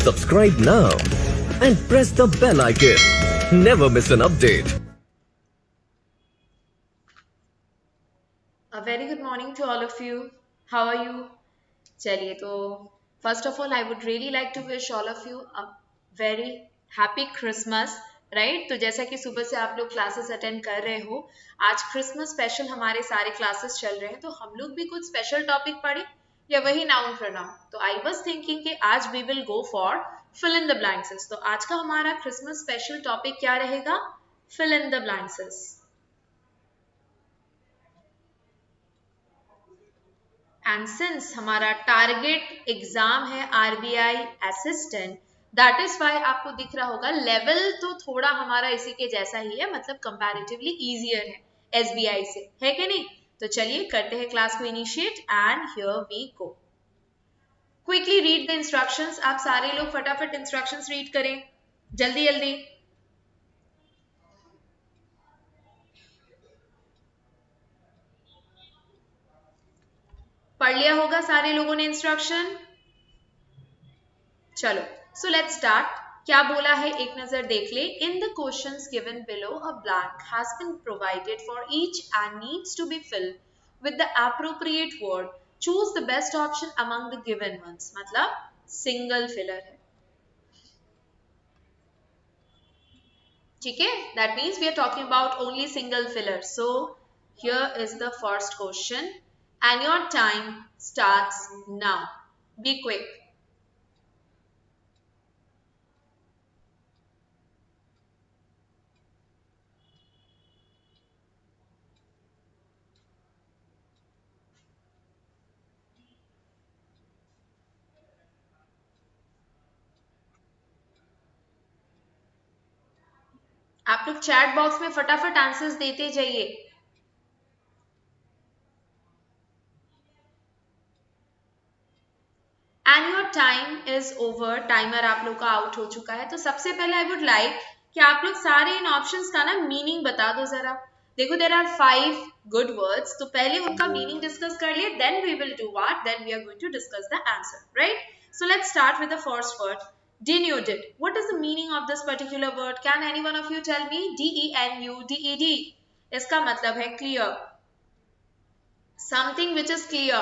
Subscribe now and press the bell icon. Never miss an update. A very good morning to all of you. How are you? चलिए तो first of all I would really like to wish all of you a very happy Christmas, right? तो जैसा कि सुबह से आप लोग classes attend कर रहे हो, आज क्रिसमस स्पेशल हमारे सारे क्लासेस चल रहे हैं, तो हम लोग भी कुछ स्पेशल टॉपिक पढ़े या वही नाउन प्रोनाउन. तो आई वाज थिंकिंग कि आज we will go for fill in the blanks. तो आज का हमारा क्रिसमस स्पेशल टॉपिक क्या रहेगा? Fill in the blanks. And since हमारा टारगेट एग्जाम है RBI assistant, that is why आपको दिख रहा होगा लेवल तो थोड़ा हमारा इसी के जैसा ही है, मतलब कंपैरेटिवली इजियर है एसबीआई से, है कि नहीं? तो चलिए करते हैं क्लास को initiate and here we go. Quickly read the instructions. आप सारे लोग फटाफट इंस्ट्रक्शंस रीड करें, जल्दी जल्दी. पढ़ लिया होगा सारे लोगों ने इंस्ट्रक्शन. चलो, सो लेट्स स्टार्ट. क्या बोला है एक नजर देख ले. In the questions given below a blank has been provided for each and needs to be filled with the appropriate word. Choose the best option among the given ones. मतलब single filler है, ठीक है? That means we are talking about only single filler. So here is the first question and your time starts now. Be quick. आप लोग chat box में फटाफट answers देते जाइए. And your time is over. Timer आप लोग का out हो चुका है. तो सबसे पहले आई वुड लाइक कि आप लोग सारे इन ऑप्शंस का ना मीनिंग बता दो जरा. देखो देयर आर 5 गुड वर्ड्स, तो पहले उनका मीनिंग डिस्कस कर लिए, then we will do what, then we are going to discuss the answer, right? So let's start with the first word, denuded. What is the meaning of this particular word? Can any one of you tell me? denuded. इसका मतलब है clear, something which is clear.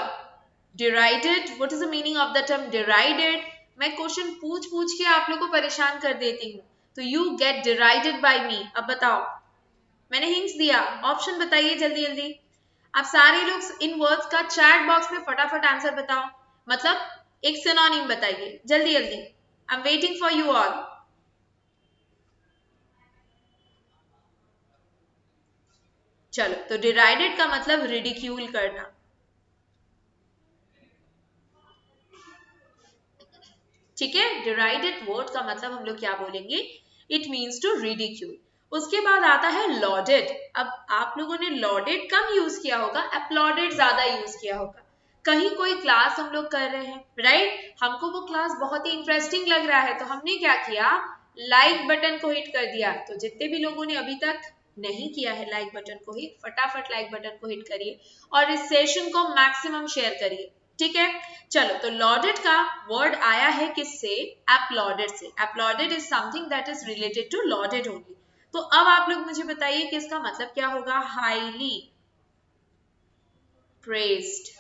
Derided. What is the meaning of the term derided? मैं question पूछ पूछ के आप लोग को परेशान कर देती हूँ, तो you get derided by me. अब बताओ, मैंने हिंट्स दिया, ऑप्शन बताइए जल्दी जल्दी. आप सारे लोग इन वर्ड्स का चैट बॉक्स में फटाफट आंसर बताओ, मतलब एक सिनोनिम बताइए जल्दी जल्दी. I am waiting for you all. चलो, तो डिराइडेड का मतलब रिडिक्यूल करना, ठीक है? डिराइडेड वर्ड का मतलब हम लोग क्या बोलेंगे? It means to ridicule. उसके बाद आता है लॉडेड. अब आप लोगों ने लॉडेड कम यूज किया होगा, अपलॉडेड ज्यादा यूज किया होगा. कहीं कोई क्लास हम लोग कर रहे हैं, राइट? हमको वो क्लास बहुत ही इंटरेस्टिंग लग रहा है, तो हमने क्या किया? लाइक बटन को हिट कर दिया. तो जितने भी लोगों ने अभी तक नहीं किया है लाइक बटन को हिट, फटाफट लाइक बटन को हिट करिए और इस सेशन को मैक्सिमम शेयर करिए, ठीक है? चलो, तो लॉडेड का वर्ड आया है किससे? अपलॉडेड से. Applauded is something that is related to lauded only. तो अब आप लोग मुझे बताइए कि इसका मतलब क्या होगा? Highly praised.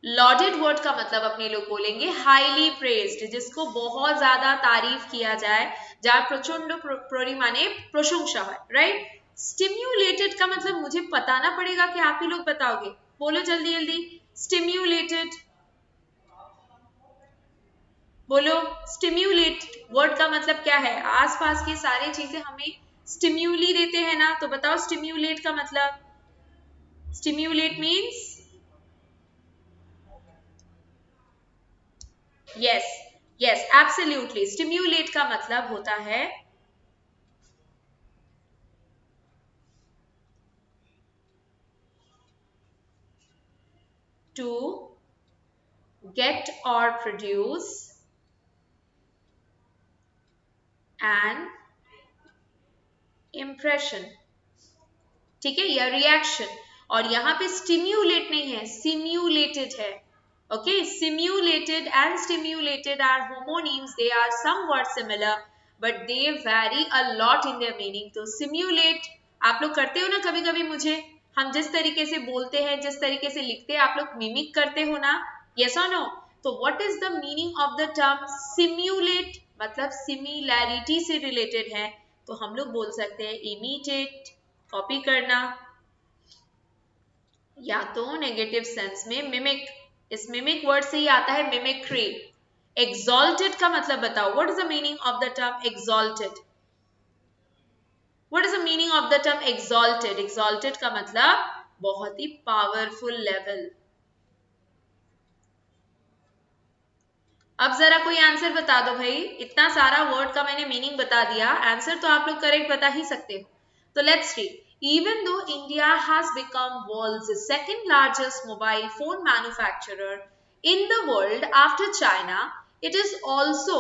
लॉडेड वर्ड का मतलब अपने लोग बोलेंगे हाईली प्रेज्ड, जिसको बहुत ज्यादा तारीफ किया जाए, जहां प्रचंड प्रोरी माने प्रशंसा है, राइट? स्टिम्युलेटेड का मतलब मुझे बताना पड़ेगा कि आप ही लोग बताओगे. बोलो जल्दी जल्दी. स्टिम्युलेटेड बोलो. स्टिम्युलेट वर्ड का मतलब क्या है? आसपास की सारी चीजें हमें स्टिम्यूली देते हैं ना, तो बताओ स्टिम्युलेट का मतलब. Stimulate means, yes yes absolutely, stimulate का मतलब होता है to get or produce an impression, ठीक है, या रिएक्शन. और यहाँ पे स्टिम्युलेट नहीं है, सिम्युलेटेड है. Okay, simulated and stimulated are homonyms. They are somewhat similar, but they vary a lot in their meaning. तो simulate आप लोग करते हो ना कभी कभी, मुझे हम जिस तरीके से बोलते हैं, जिस तरीके से लिखते हैं, आप लोग मिमिक करते हो ना, yes or no? तो what is the meaning of the term simulate? मतलब similarity से related है, तो हम लोग बोल सकते हैं imitate, कॉपी करना, या तो नेगेटिव सेंस में मिमिक। इस मिमिक वर्ड से ही आता है मिमिक्री। एक्सॉल्टेड का मतलब बताओ, what is the meaning of the term exalted? What is the meaning of the term exalted? Exalted का मतलब बहुत ही पावरफुल लेवल। अब जरा कोई आंसर बता दो भाई, इतना सारा वर्ड का मैंने मीनिंग बता दिया, आंसर तो आप लोग करेक्ट बता ही सकते हो। तो let's see, even though India has become world's second largest mobile phone manufacturer in the world after China, it is also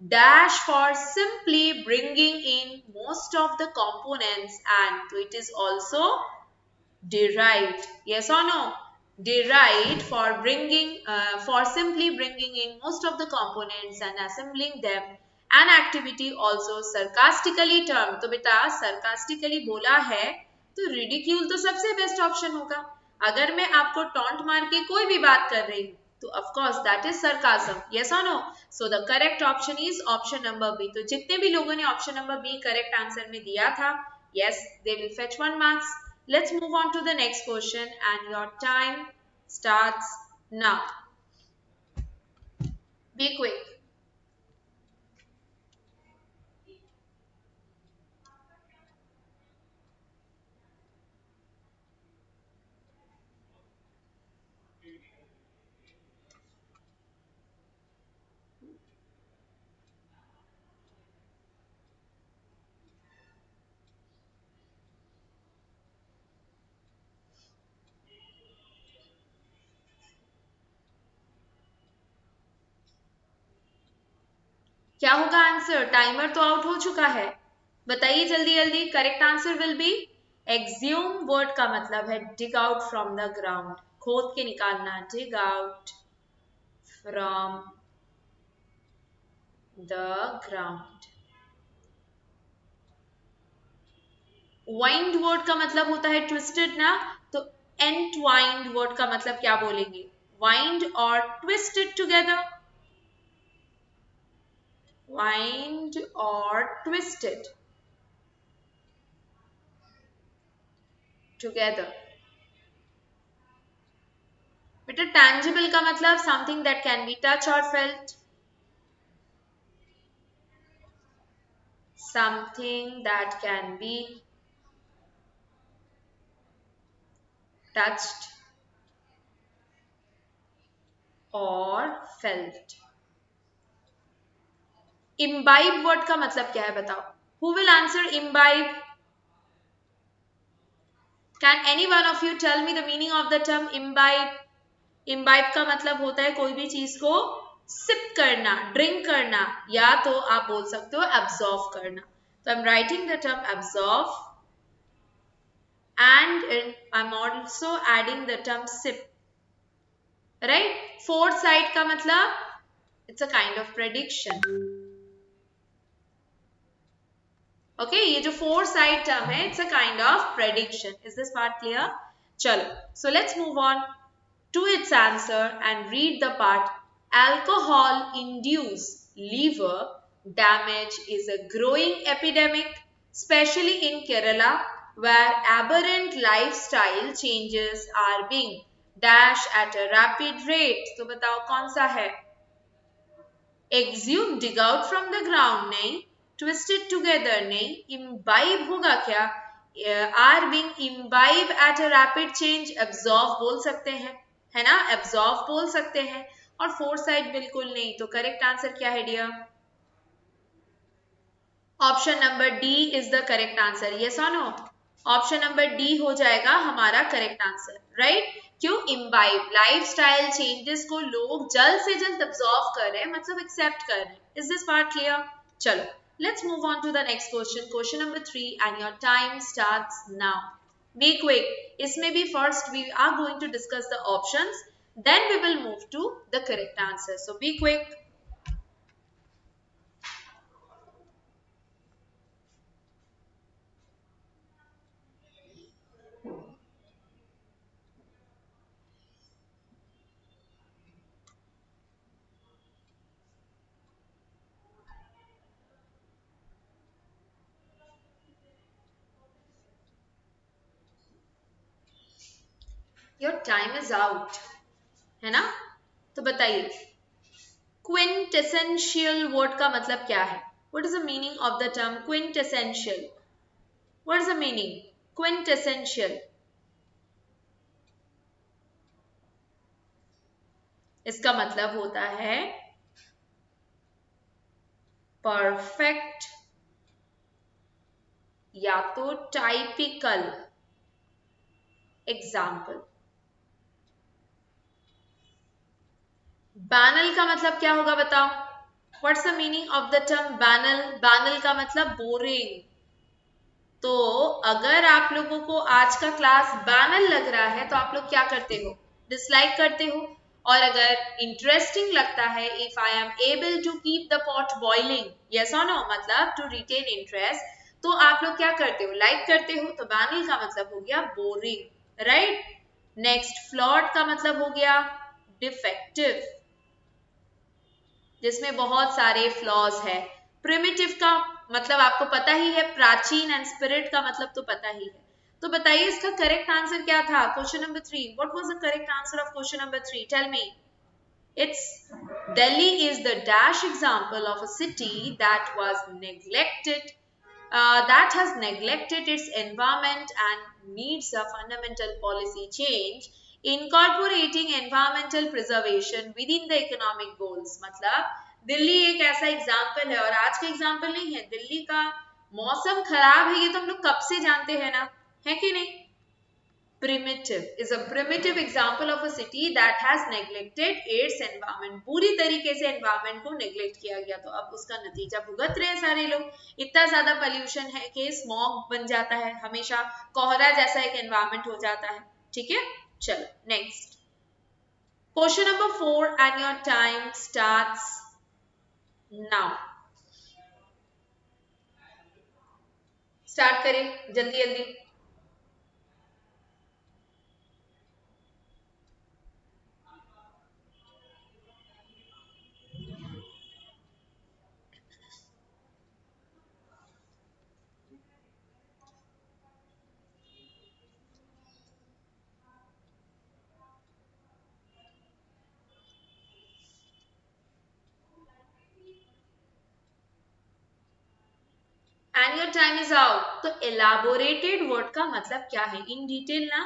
dash for simply bringing in most of the components, and it is also derived, yes or no? Derived for bringing for simply bringing in most of the components and assembling them, an activity also sarcastically termed। तो बेटा sarcastically बोला है तो ridicule तो सबसे best option होगा। अगर मैं आपको टॉन्ट मार के कोई भी बात कर रही हूँ तो of course that is sarcasm, yes or no? So the correct option is option number B। तो जितने भी लोगों ने option number B correct answer में दिया था, yes, they will fetch 1 marks। Let's move on to the next question and your time starts now. Be quick. क्या होगा आंसर? टाइमर तो आउट हो चुका है, बताइए जल्दी जल्दी। Correct answer will be exhume. Word का मतलब है dig out from the ground, खोद के निकालना, dig out from the ground. Wind word का मतलब होता है ट्विस्टेड ना, तो एंटवाइंड वर्ड का मतलब क्या बोलेंगे? वाइंड और twisted together, wind or twisted together। बेटा tangible का मतलब something that can be touched or felt, something that can be touched or felt। imbibe word का मतलब क्या है बताओ? Who will answer imbibe? Can any one of you tell me the meaning of the term imbibe? imbibe का मतलब होता है कोई भी चीज को सिप करना, ड्रिंक करना, या तो आप बोल सकते हो एब्जॉर्व करना। तो I am writing the term absorb and I'm also adding the term sip, right? Foresight का मतलब it's a kind of prediction। Okay, ये जो foresight term है it's a kind of prediction। Is this part clear? चलो, so let's move on to its answer and read the part। Alcohol induced liver damage is a growing epidemic, especially in Kerala, where aberrant lifestyle changes are being dash at a rapid rate। तो बताओ कौन सा है? Exhume, dig out from the ground नहीं, twisted together नहीं, imbibe होगा क्या? Are being imbibe at a rapid change, absorb बोल सकते हैं, है ना? absorb बोल सकते हैं, और foresight बिल्कुल नहीं। तो करेक्ट आंसर क्या है dear? Option number D is the correct answer, yes और नो? ऑप्शन नंबर डी हो जाएगा हमारा करेक्ट आंसर, राइट? क्यों? इम्बाइब, लाइफस्टाइल चेंजेस को लोग जल्द से जल्द अब्सॉर्व कर रहे हैं, मतलब एक्सेप्ट कर रहे हैं। Is this part clear? चलो, let's move on to the next question, question number 3 and your time starts now. Be quick. इसमें भी first we are going to discuss the options, Then we will move to the correct answer. So be quick. Your time is out, है ना? तो बताइए quintessential word का मतलब क्या है? What is the meaning of the term quintessential? What is the meaning? Quintessential. इसका मतलब होता है परफेक्ट या तो टाइपिकल एग्जाम्पल। बैनल का मतलब क्या होगा बताओ? What's the meaning of the term banal? Banal का मतलब बोरिंग। तो अगर आप लोगों को आज का क्लास बैनल लग रहा है तो आप लोग क्या करते हो? डिसलाइक करते हो। और अगर इंटरेस्टिंग लगता है, if I am able to keep the pot boiling, yes और नो, मतलब टू रिटेन इंटरेस्ट, तो आप लोग क्या करते हो? लाइक करते हो। तो बैनल का मतलब हो गया बोरिंग, राइट? नेक्स्ट, फ्लॉट का मतलब हो गया डिफेक्टिव, जिसमें बहुत सारे फ्लॉज है। प्रिमिटिव का मतलब आपको पता ही है, प्राचीन, एंड स्पिरिट का मतलब तो पता ही है। तो बताइए इसका करेक्ट आंसर क्या था? Question number 3, what was the correct answer of question number 3? Tell me. It's Delhi is the dash example of a city that was neglected, that has neglected its environment and needs a fundamental policy change incorporating environmental preservation within the economic goals। मतलब दिल्ली एक ऐसा example है, और आज का example नहीं है। दिल्ली का मौसम खराब है, ये तो हम लोग कब से जानते हैं ना, है कि नहीं? Primitive is a primitive example of a city that has neglected its environment। पूरी तरीके से environment को neglect किया गया, तो अब उसका नतीजा भुगत रहे हैं सारे लोग। इतना ज्यादा pollution है कि smog बन जाता है, हमेशा कोहरा जैसा एक environment हो जाता है। ठीक है, चलो next question number 4 and your time starts now। Start करें जल्दी जल्दी। And your time is out. तो एलाबोरेटेड वर्ड का मतलब क्या है? इन डिटेल ना,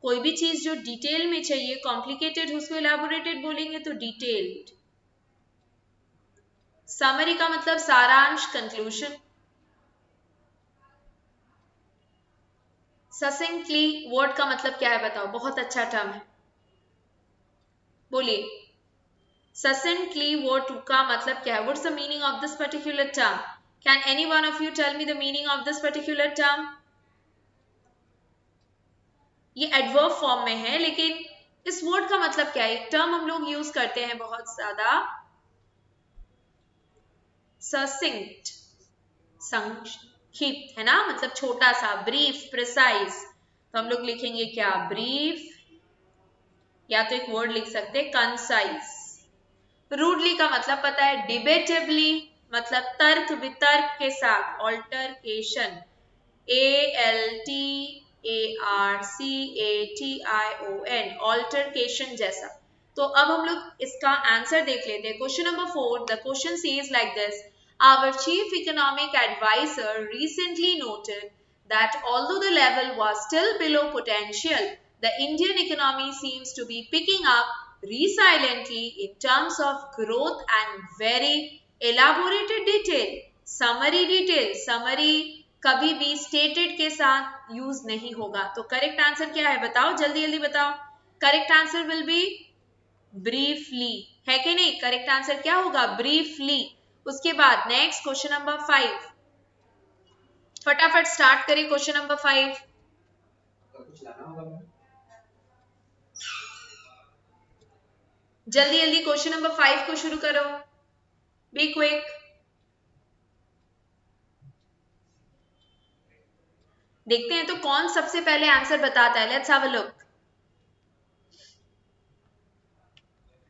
कोई भी चीज जो डिटेल में चाहिए, कॉम्प्लिकेटेड, उसको एलाबोरेटेड बोलेंगे, तो डिटेल्ड। समरी का मतलब सारांश, कंक्लूजन। ससिंक्टली वर्ड का मतलब क्या है बताओ? बहुत अच्छा टर्म है, बोलिए। ससिंक्टली वर्ड का मतलब क्या है? What's the meaning of this particular term? Can any one of you tell me the meaning of this particular term? ये एडवर्ब फॉर्म में है, लेकिन इस वर्ड का मतलब क्या है? एक टर्म हम लोग यूज करते हैं बहुत ज्यादा, ससिंक्ट, संक्षिप्त, है ना, मतलब छोटा सा, ब्रीफ, प्रिसाइज। तो हम लोग लिखेंगे क्या? ब्रीफ, या तो एक वर्ड लिख सकते हैं कंसाइज। रूडली का मतलब पता है, डिबेटिवली, मतलब तर्क वितर्क के साथ, ऑल्टरकेशन, ALTARCATION, ऑल्टरकेशन जैसा। तो अब हम लोग इसका आंसर देख लेते हैं। Question number 4, the question says like this: Our chief economic advisor recently noted that although the level was still below potential, the Indian economy seems to be picking up resiliently in terms of growth and very elaborated detail। Summary detail, summary कभी भी stated के साथ use नहीं होगा। तो correct answer क्या है बताओ? जल्दी जल्दी बताओ। Correct answer will B briefly, है कि नहीं? करेक्ट आंसर क्या होगा? ब्रीफली। उसके बाद नेक्स्ट क्वेश्चन नंबर 5, फटाफट स्टार्ट करें क्वेश्चन नंबर 5। जल्दी जल्दी क्वेश्चन नंबर 5 को शुरू करो, बी क्विक। देखते हैं तो कौन सबसे पहले आंसर बताता है। Let's have a look.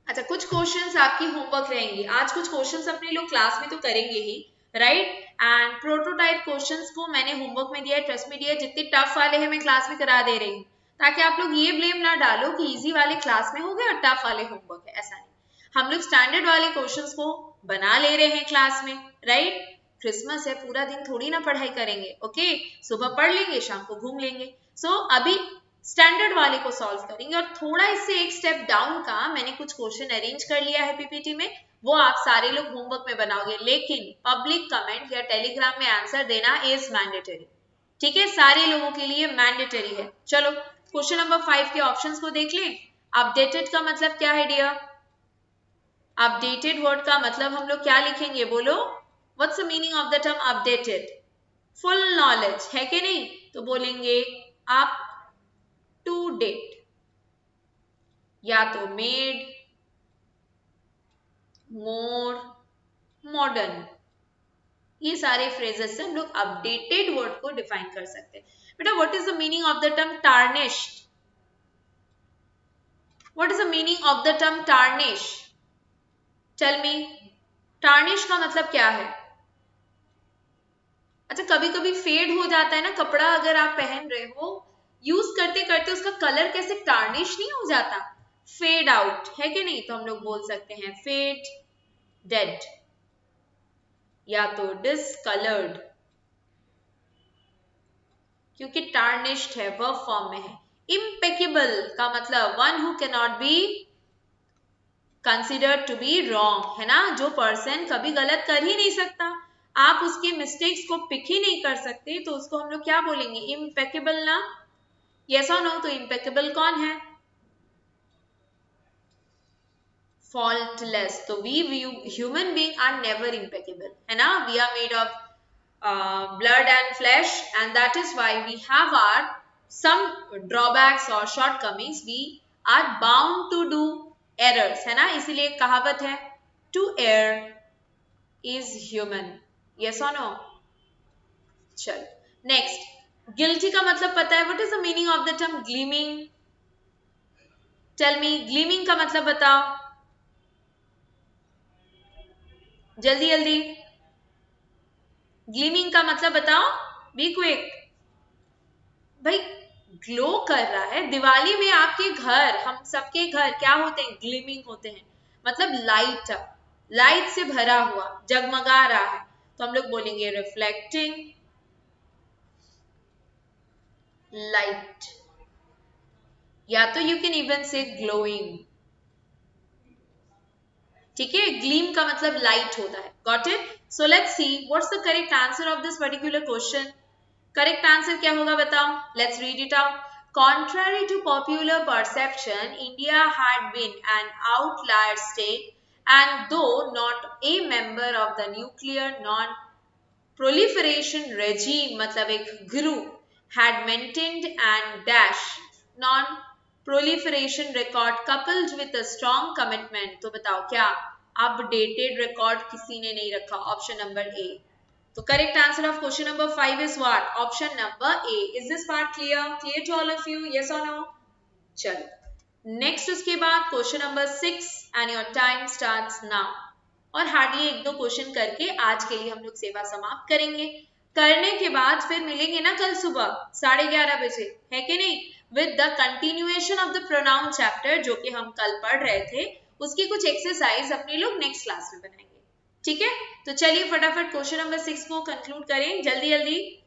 अच्छा, कुछ क्वेश्चंस आपकी होमवर्क रहेंगी आज। कुछ क्वेश्चंस अपने लोग क्लास में तो करेंगे ही, राइट। एंड प्रोटोटाइप क्वेश्चंस को मैंने होमवर्क में दिया है, ट्रस्ट में दिया है। जितने टफ वाले हैं मैं क्लास में करा दे रही हूँ, ताकि आप लोग ये ब्लेम ना डालो कि इजी वाले क्लास में हो गए और टफ वाले होमवर्क है। ऐसा नहीं, हम लोग स्टैंडर्ड वाले क्वेश्चंस को बना ले रहे हैं क्लास में, राइट। क्रिसमस है, पूरा दिन थोड़ी ना पढ़ाई करेंगे, ओके। सुबह पढ़ लेंगे, शाम को घूम लेंगे। सो अभी स्टैंडर्ड वाले को सॉल्व करेंगे। और थोड़ा इससे एक स्टेप डाउन का मैंने कुछ क्वेश्चन अरेंज कर लिया है पीपीटी में, वो आप सारे लोग होमवर्क में बनाओगे। लेकिन पब्लिक कमेंट या टेलीग्राम में आंसर देना इज मैंडेटरी, ठीक है, सारे लोगों के लिए मैंडेटरी है। चलो क्वेश्चन नंबर 5 के ऑप्शंस को देख लें। अपडेटेड का मतलब क्या है डियर? अपडेटेड वर्ड का मतलब हम लोग क्या लिखेंगे, बोलो। What's the meaning of the term updated? Full knowledge है कि नहीं? तो बोलेंगे आप टू डेट, या तो मेड, मोर, मॉडर्न। ये सारे फ्रेजेस से हम लोग अपडेटेड वर्ड को डिफाइन कर सकते हैं। बेटा what is the meaning of the term tarnished? What is the meaning of the term tarnish? Tell me, tarnish का मतलब क्या है? अच्छा, कभी कभी फेड हो जाता है ना कपड़ा, अगर आप पहन रहे हो, यूज करते करते उसका कलर कैसे टार्निश नहीं हो जाता, फेड आउट, है कि नहीं? तो हम लोग बोल सकते हैं फेड डेड, या तो डिसकलर्ड, क्योंकि टार्निश्ड है, वर्ब फॉर्म में है। इम्पेकेबल का मतलब one who can not be considered to be wrong, है ना, जो पर्सन कभी गलत कर ही नहीं सकता, आप उसके मिस्टेक्स को पिक ही नहीं कर सकते, तो उसको हम लोग क्या बोलेंगे, इम्पेकेबल ना। यस और नो? तो इम्पेकेबल कौन है? faultless. तो we human being are never impeccable, है ना, we are made of blood and flesh, and that is why we have our some drawbacks or shortcomings. We are bound to do errors, है ना, इसीलिए कहावत है to err is human. yes or no? चल next, guilty का मतलब पता है? what is the meaning of the term gleaming? tell me, gleaming का मतलब बताओ जल्दी जल्दी। ग्लीमिंग का मतलब बताओ, बी क्विक। भाई ग्लो कर रहा है। दिवाली में आपके घर, हम सबके घर क्या होते हैं, ग्लीमिंग होते हैं, मतलब लाइट, लाइट से भरा हुआ, जगमगा रहा है, तो हम लोग बोलेंगे रिफ्लेक्टिंग लाइट, या तो यू कैन इवन से ग्लोइंग, ठीक है। ग्लीम का मतलब लाइट होता है, got it. So let's see what's the correct answer of this particular question. Correct answer क्या होगा बताओ, let's read it out. Contrary to popular perception, India had been an outlier state, and though not a member of the nuclear non-proliferation regime, मतलब एक group, had maintained and dash non-proliferation record coupled with a strong commitment. तो बताओ क्या updated record किसी ने नहीं रखा? Option number A. तो correct answer of question number 5 is what? Option number A. Is this part clear? Clear to all of you? Yes और no? चलो नेक्स्ट, उसके बाद question number 6 and your time starts now. और hardly एक दो question करके आज के लिए हम लोग सेवा समाप्त करेंगे। करने के बाद फिर मिलेंगे ना कल सुबह 11:30 बजे, है कि नहीं, with the continuation of the pronoun chapter, जो कि हम कल पढ़ रहे थे, उसकी कुछ एक्सरसाइज अपने लोग नेक्स्ट क्लास में बनाएंगे, ठीक है। तो चलिए फटाफट क्वेश्चन नंबर 6 को कंक्लूड करें जल्दी जल्दी।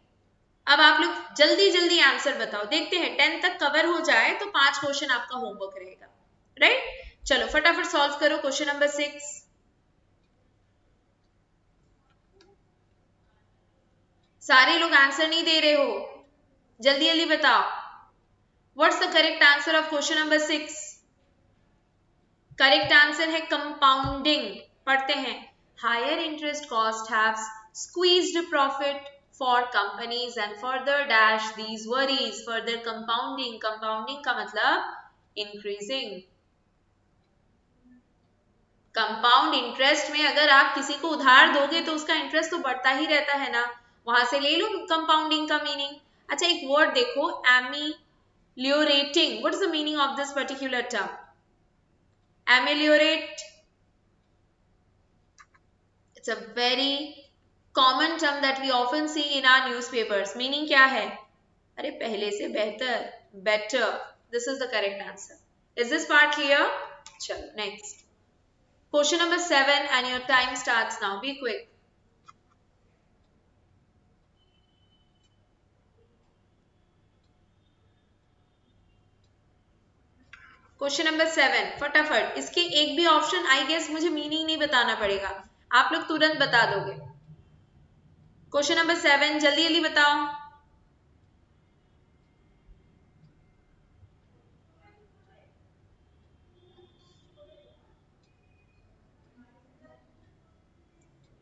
अब आप लोग जल्दी जल्दी आंसर बताओ, देखते हैं 10 तक कवर हो जाए तो 5 क्वेश्चन आपका होमवर्क रहेगा, राइट। चलो फटाफट सॉल्व करो क्वेश्चन नंबर 6। सारे लोग आंसर नहीं दे रहे हो, जल्दी जल्दी बताओ। What's the correct answer of question number 6? Correct answer है कंपाउंडिंग। पढ़ते हैं, higher interest cost have squeezed profit for companies and further dash these worries, further compounding, compounding का मतलब increasing, कंपाउंड इंटरेस्ट में अगर आप किसी को उधार दोगे तो उसका इंटरेस्ट तो बढ़ता ही रहता है ना, वहां से ले लो कंपाउंडिंग का मीनिंग। अच्छा एक वर्ड देखो, ameliorating, what is the meaning of this particular term? Ameliorate, it's a very common term that we often see in our newspapers. Meaning क्या है? अरे पहले से बेहतर, better. This is the correct answer. Is this part clear? चलो next. Question number 7 and your time starts now. Be quick. Question number 7 फटाफट, इसके एक भी ऑप्शन आई गेस मुझे मीनिंग नहीं बताना पड़ेगा, आप लोग तुरंत बता दोगे। क्वेश्चन नंबर 7 जल्दी जल्दी बताओ।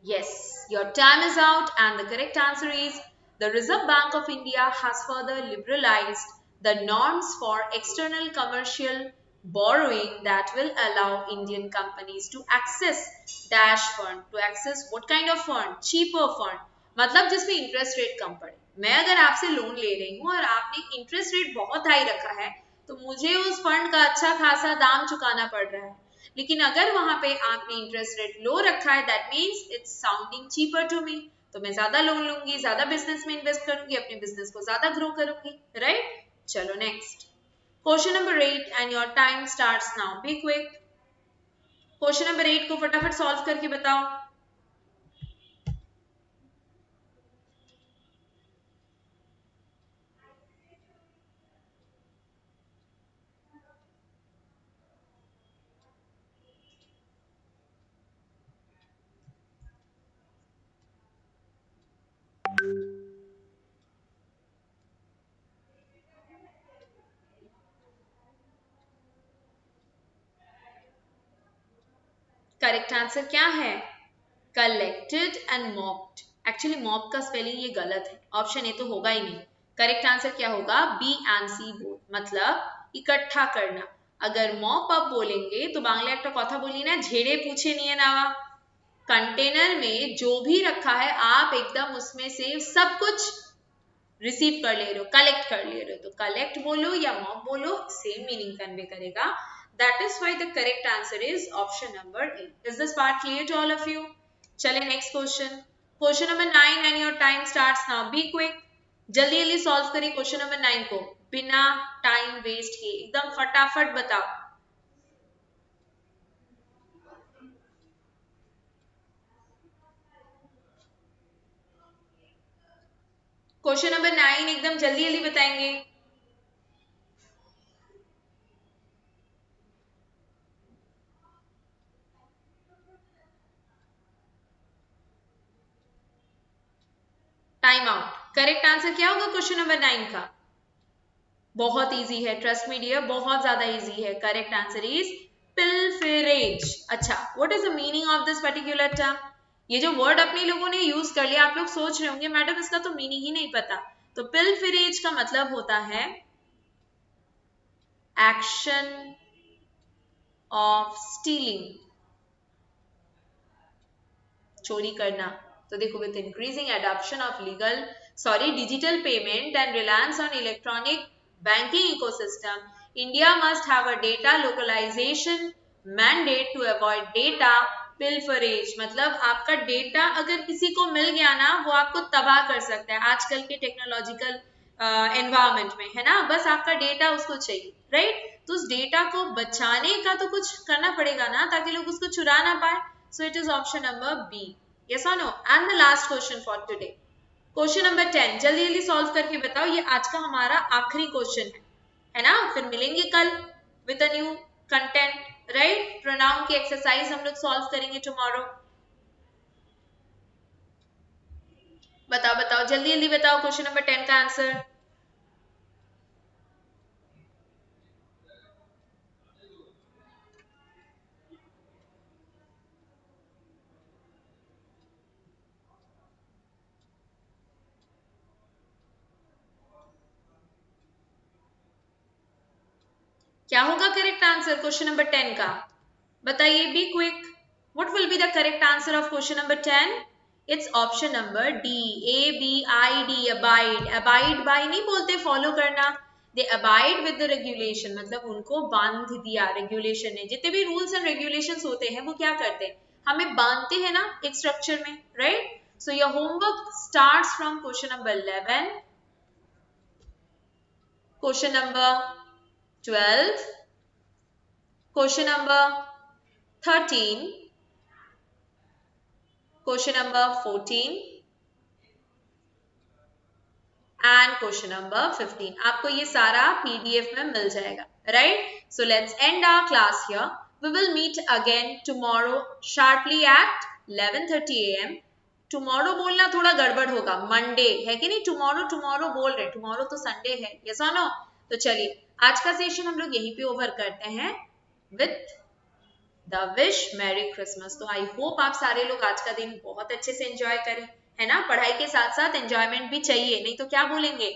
Yes, your time is out and the correct answer is the Reserve Bank of India has further liberalized the norms for external commercial borrowing that will allow Indian companies to access dash fund, to access what kind of fund? Cheaper fund, मतलब जिसमें interest rate कम पड़े। मैं अगर आपसे loan ले रही हूँ और आपने इंटरेस्ट रेट बहुत हाई रखा है तो मुझे उस फंड का अच्छा खासा दाम चुकाना पड़ रहा है, लेकिन अगर वहां पे आपने इंटरेस्ट रेट लो रखा है that means it's sounding cheaper to me, तो मैं ज्यादा लोन लूंगी, ज्यादा बिजनेस में इन्वेस्ट करूंगी, अपने बिजनेस को ज्यादा ग्रो करूंगी, राइट। चलो next question number 8 and your time starts now, be quick. Question number 8 को फटाफट सॉल्व करके बताओ। करेक्ट आंसर क्या है? Collected and mopped. Actually mop का स्पेलिंग ये गलत है, ऑप्शन ए तो होगा ही नहीं। करेक्ट आंसर क्या होगा? बी एंड सी बोथ, मतलब इकट्ठा करना। अगर मॉप अप बोलेंगे तो बांग्ला एक कथा बोली ना, झेड़े पूछे नहीं नावा। कंटेनर में जो भी रखा है आप एकदम उसमें से सब कुछ रिसीव कर ले रहे हो, कलेक्ट कर ले रहे हो, तो कलेक्ट बोलो या मॉप बोलो सेम मीनिंग कन्वे करेगा। That is why the correct answer is option number A. Is this part clear to all of you? चले next question, question number 9 and your time starts now, be quick. जल्दी जल्दी solve करिए question number 9 को बिना time waste किए, एकदम फटाफट बताओ। क्वेश्चन नंबर 9 एकदम जल्दी जल्दी बताएंगे। Time out. करेक्ट आंसर क्या होगा क्वेश्चन नंबर 9 का? बहुत इजी है, ट्रस्ट मी डियर, बहुत ज्यादा इजी है। Correct answer is pilferage. अच्छा, what is the meaning of this particular term? ये जो वर्ड अपने लोगों ने यूज कर लिया, आप लोग सोच रहे होंगे मैडम इसका तो मीनिंग ही नहीं पता। तो पिल्फरेज का मतलब होता है एक्शन ऑफ स्टीलिंग, चोरी करना। तो देखो, with increasing adoption of digital payment and reliance on electronic banking ecosystem, India must have a data localization mandate to avoid data pilferage। मतलब आपका डेटा अगर किसी को मिल गया ना, वो आपको तबाह कर सकता है आजकल के टेक्नोलॉजिकल एनवायरमेंट में, है ना। बस आपका डेटा उसको चाहिए, राइट। तो उस डेटा को बचाने का तो कुछ करना पड़ेगा ना, ताकि लोग उसको चुरा ना पाए। So it is option number B. Yes और no? And the last question for today, question number 10 जल्दी जल्दी सॉल्व करके बताओ। ये आज का हमारा आखिरी क्वेश्चन है ना, फिर मिलेंगे कल with a new content, right. Pronoun की एक्सरसाइज हम लोग सॉल्व करेंगे टुमारो। बताओ बताओ जल्दी जल्दी बताओ क्वेश्चन नंबर 10 का आंसर। क्या होगा करेक्ट आंसर क्वेश्चन नंबर 10 का? बताइए, be quick. What will be the correct answer of question number 10? It's option number D. ABID, abide. Abide by नहीं बोलते follow करना. They abide with the regulation, मतलब उनको बांध दिया regulation ने. जितने भी rules and regulations होते हैं वो क्या करते हैं, हमें बांधते हैं ना एक structure में, right? So your homework starts from question number 11, question number 12, question number 13, question number 14 and question number 15. आपको ये सारा PDF में मिल जाएगा, right? So let's end our class here. We will meet again tomorrow sharply at 11:30 AM. Tomorrow बोलना थोड़ा गड़बड़ होगा, Monday है कि नहीं? Tomorrow बोल रहे, tomorrow तो Sunday है, yes or no? तो चलिए आज का सेशन हम लोग यहीं पे ओवर करते हैं with the wish Merry Christmas. तो आई होप आप सारे लोग आज का दिन बहुत अच्छे से एंजॉय करें, है ना? पढ़ाई के साथ साथ एंजॉयमेंट भी चाहिए, नहीं तो क्या बोलेंगे,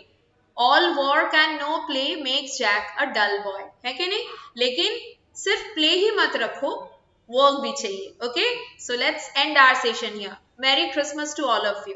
all work and no play makes Jack a dull boy, है कि नहीं? लेकिन सिर्फ प्ले ही मत रखो, वर्क भी चाहिए. Okay, so let's end our session here. Merry Christmas to all of you.